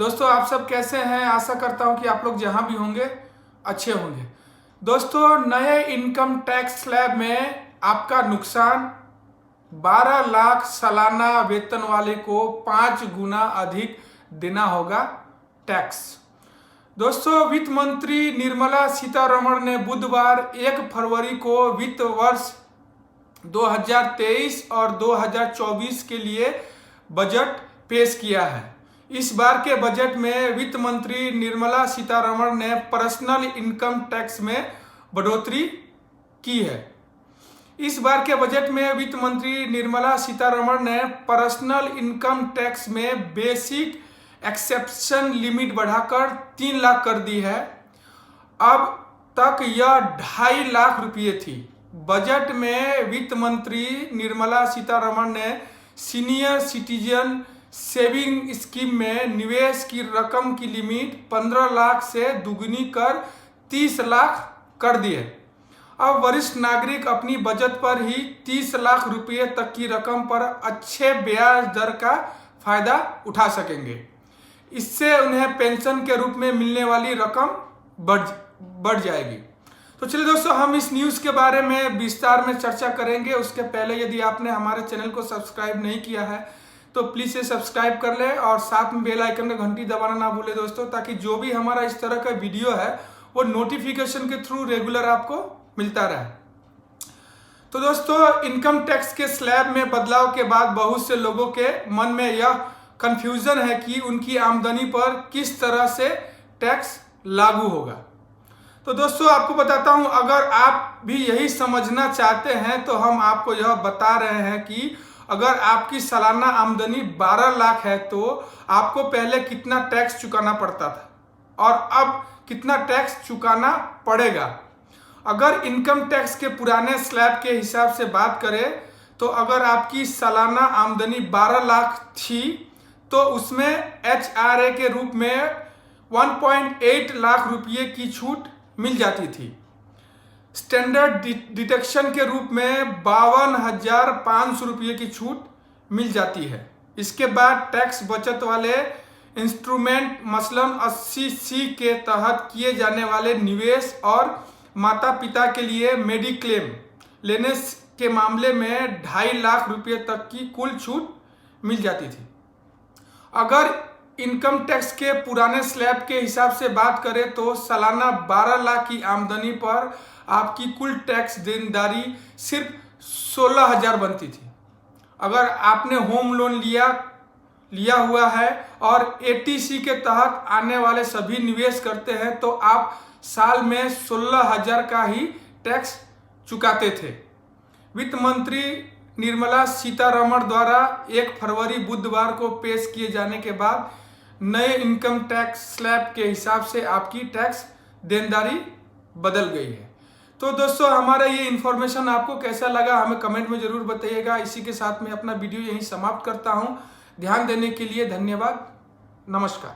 दोस्तों आप सब कैसे हैं। आशा करता हूं कि आप लोग जहां भी होंगे अच्छे होंगे। दोस्तों नए इनकम टैक्स स्लैब में आपका नुकसान 12 लाख सालाना वेतन वाले को 5 गुना अधिक देना होगा टैक्स। दोस्तों वित्त मंत्री निर्मला सीतारमण ने बुधवार 1 फरवरी को वित्त वर्ष 2023 और 2024 के लिए बजट पेश किया है। इस बार के बजट में वित्त मंत्री निर्मला सीतारमण ने पर्सनल इनकम टैक्स में बढ़ोतरी की है। इस बार के बजट में वित्त मंत्री निर्मला सीतारमण ने पर्सनल इनकम टैक्स में बेसिक एक्सेप्शन लिमिट बढ़ाकर 3 लाख कर दी है। अब तक यह 2.5 लाख रुपये थी। बजट में वित्त मंत्री निर्मला सीतारमण ने सीनियर सिटीजन सेविंग स्कीम में निवेश की रकम की लिमिट 15 लाख से दुगनी कर 30 लाख कर दी है। अब वरिष्ठ नागरिक अपनी बचत पर ही 30 लाख रुपये तक की रकम पर अच्छे ब्याज दर का फायदा उठा सकेंगे। इससे उन्हें पेंशन के रूप में मिलने वाली रकम बढ़ जाएगी। तो चलिए दोस्तों हम इस न्यूज़ के बारे में विस्तार में चर्चा करेंगे। उसके पहले यदि आपने हमारे चैनल को सब्सक्राइब नहीं किया है तो प्लीज़ से सब्सक्राइब कर ले और साथ में बेल आइकन का घंटी दबाना ना भूले दोस्तों, ताकि जो भी हमारा इस तरह का वीडियो है वो नोटिफिकेशन के थ्रू रेगुलर आपको मिलता रहे। तो दोस्तों इनकम टैक्स के स्लैब में बदलाव के बाद बहुत से लोगों के मन में यह कंफ्यूजन है कि उनकी आमदनी पर किस तरह से टैक्स लागू होगा। तो दोस्तों आपको बताता हूं, अगर आप भी यही समझना चाहते हैं तो हम आपको यह बता रहे हैं कि अगर आपकी सालाना आमदनी 12 लाख है तो आपको पहले कितना टैक्स चुकाना पड़ता था और अब कितना टैक्स चुकाना पड़ेगा। अगर इनकम टैक्स के पुराने स्लैब के हिसाब से बात करें तो अगर आपकी सालाना आमदनी 12 लाख थी तो उसमें HRA के रूप में 1.8 लाख रुपये की छूट मिल जाती थी। स्टैंडर्ड डिडक्शन के रूप में 52,500 रुपये की छूट मिल जाती है। इसके बाद टैक्स बचत वाले इंस्ट्रूमेंट मसलन 80C के तहत किए जाने वाले निवेश और माता पिता के लिए मेडिक्लेम लेने के मामले में 2.5 लाख रुपये तक की कुल छूट मिल जाती थी। अगर इनकम टैक्स के पुराने स्लैब के हिसाब से बात करें तो सालाना 12 लाख की आमदनी पर आपकी कुल टैक्स देनदारी सिर्फ 16,000 बनती थी। अगर आपने होम लोन लिया हुआ है और ATC के तहत आने वाले सभी निवेश करते हैं तो आप साल में 16,000 का ही टैक्स चुकाते थे। वित्त मंत्री निर्मला सीतारमण द्वारा 1 फरवरी बुधवार को पेश किए जाने के बाद नए इनकम टैक्स स्लैब के हिसाब से आपकी टैक्स देनदारी बदल गई है। तो दोस्तों हमारा ये इन्फॉर्मेशन आपको कैसा लगा हमें कमेंट में ज़रूर बताइएगा। इसी के साथ मैं अपना वीडियो यहीं समाप्त करता हूँ। ध्यान देने के लिए धन्यवाद। नमस्कार।